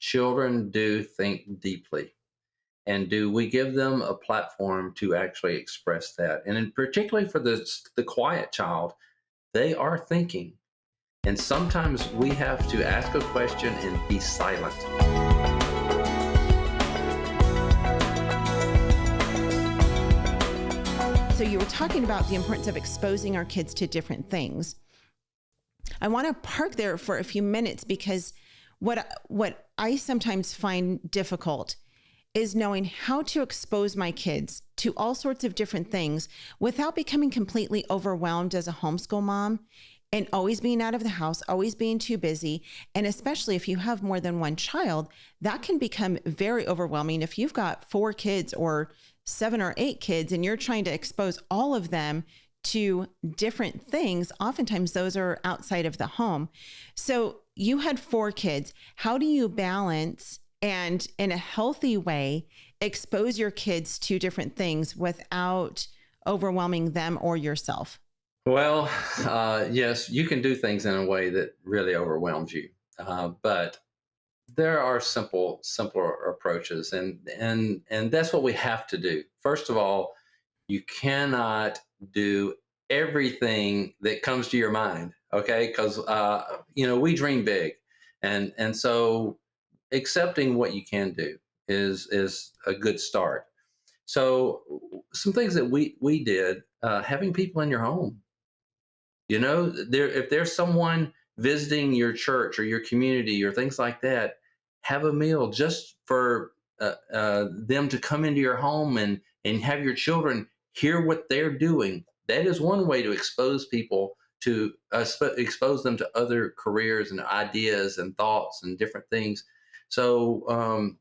children do think deeply. And do we give them a platform to actually express that? And in particularly for the quiet child, they are thinking. And sometimes we have to ask a question and be silent. So you were talking about the importance of exposing our kids to different things. I want to park there for a few minutes because what I sometimes find difficult is knowing how to expose my kids to all sorts of different things without becoming completely overwhelmed as a homeschool mom and always being out of the house, always being too busy. And especially if you have more than one child, that can become very overwhelming. If you've got 4 kids or 7 or 8 kids and you're trying to expose all of them to different things, oftentimes those are outside of the home. So you had 4 kids. How do you balance and in a healthy way expose your kids to different things without overwhelming them or yourself? Well, yes, you can do things in a way that really overwhelms you, but there are simpler approaches, and that's what we have to do. First of all, you cannot do everything that comes to your mind, okay? Because we dream big, and so accepting what you can do is a good start. So some things that we did, having people in your home. If there's someone visiting your church or your community or things like that, have a meal just for them to come into your home and have your children hear what they're doing. That is one way to expose people to expose them to other careers and ideas and thoughts and different things. So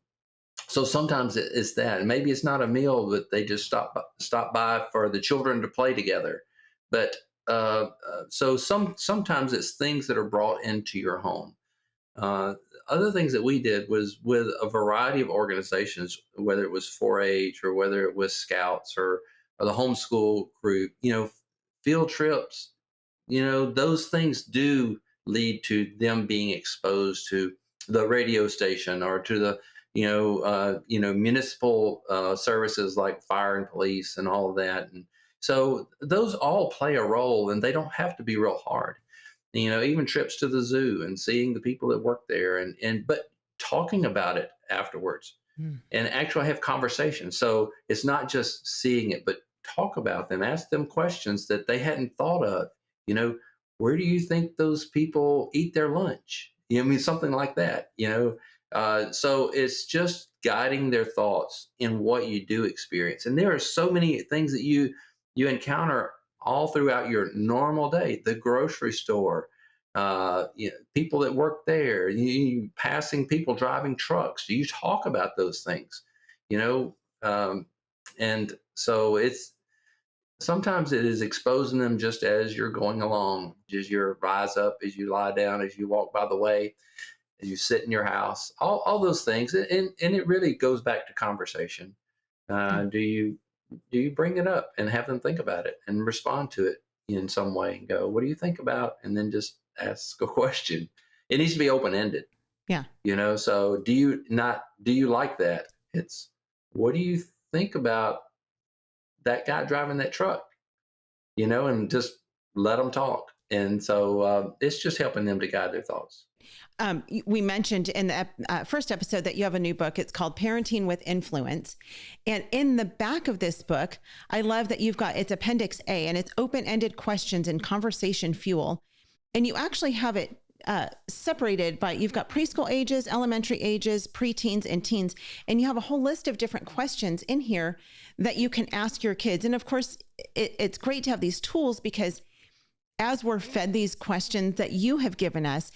sometimes it's that. And maybe it's not a meal, but they just stop by for the children to play together. But so sometimes it's things that are brought into your home. Other things that we did was with a variety of organizations, whether it was 4-H or whether it was Scouts or the homeschool group, field trips, those things do lead to them being exposed to the radio station or to the municipal services like fire and police and all of that. And so those all play a role, and they don't have to be real hard. Even trips to the zoo and seeing the people that work there, but talking about it afterwards and actually have conversations. So it's not just seeing it, but talk about them, ask them questions that they hadn't thought of. Where do you think those people eat their lunch? Something like that. So it's just guiding their thoughts in what you do experience. And there are so many things that you encounter all throughout your normal day. The grocery store, people that work there, you passing people driving trucks. Do you talk about those things? And so sometimes it is exposing them just as you're going along, as you rise up, as you lie down, as you walk by the way, as you sit in your house, all those things. And it really goes back to conversation. Do you bring it up and have them think about it and respond to it in some way and go, what do you think about? And then just ask a question. It needs to be open-ended. Yeah. So do you like that? It's, what do you think about that guy driving that truck? And just let them talk. And so it's just helping them to guide their thoughts. We mentioned in the first episode that you have a new book. It's called Parenting with Influence. And in the back of this book, I love that it's Appendix A, and it's open-ended questions and conversation fuel. And you actually have it separated by, you've got preschool ages, elementary ages, preteens, and teens. And you have a whole list of different questions in here that you can ask your kids. And of course, it's great to have these tools because as we're fed these questions that you have given us,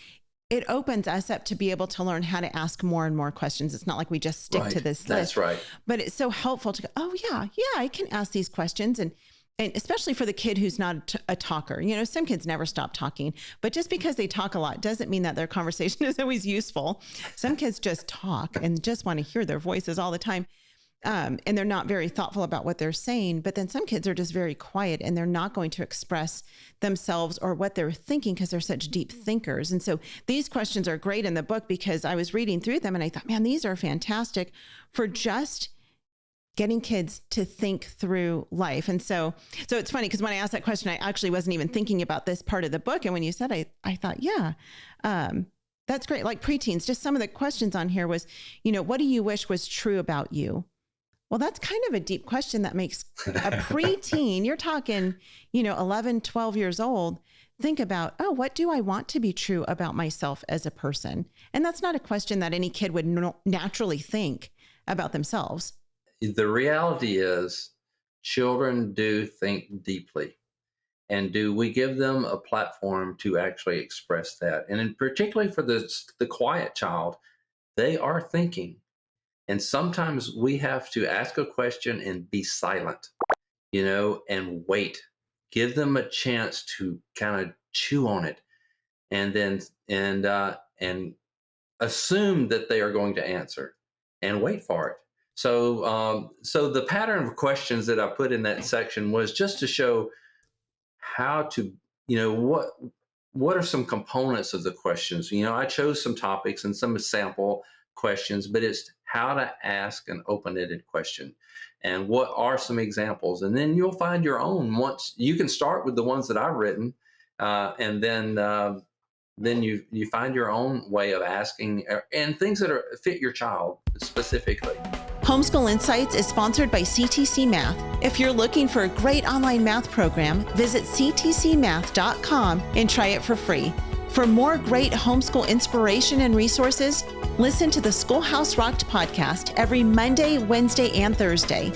it opens us up to be able to learn how to ask more and more questions. It's not like we just stick to this list. That's right. But it's so helpful to go, oh yeah, I can ask these questions. And especially for the kid who's not a talker. Some kids never stop talking, but just because they talk a lot doesn't mean that their conversation is always useful. Some kids just talk and just want to hear their voices all the time. and they're not very thoughtful about what they're saying. But then some kids are just very quiet and they're not going to express themselves or what they're thinking because they're such deep thinkers. And so these questions are great in the book because I was reading through them and I thought, man, these are fantastic for just getting kids to think through life. And so it's funny because when I asked that question, I actually wasn't even thinking about this part of the book. And when you said, I thought, yeah, that's great. Like preteens, just some of the questions on here was, what do you wish was true about you? Well, that's kind of a deep question that makes a preteen, you're talking, 11, 12 years old, think about, what do I want to be true about myself as a person? And that's not a question that any kid would naturally think about themselves. The reality is children do think deeply. And do we give them a platform to actually express that? And particularly for the quiet child, they are thinking. And sometimes we have to ask a question and be silent, and wait. Give them a chance to kind of chew on it, and then and assume that they are going to answer, and wait for it. So the pattern of questions that I put in that section was just to show how to, what are some components of the questions. I chose some topics and some sample questions, but it's how to ask an open-ended question and what are some examples. And then you'll find your own. Once you can start with the ones that I've written, and then you find your own way of asking and things that fit your child specifically. Homeschool Insights is sponsored by CTC Math. If you're looking for a great online math program, visit ctcmath.com and try it for free. For more great homeschool inspiration and resources, listen to the Schoolhouse Rocked podcast every Monday, Wednesday, and Thursday.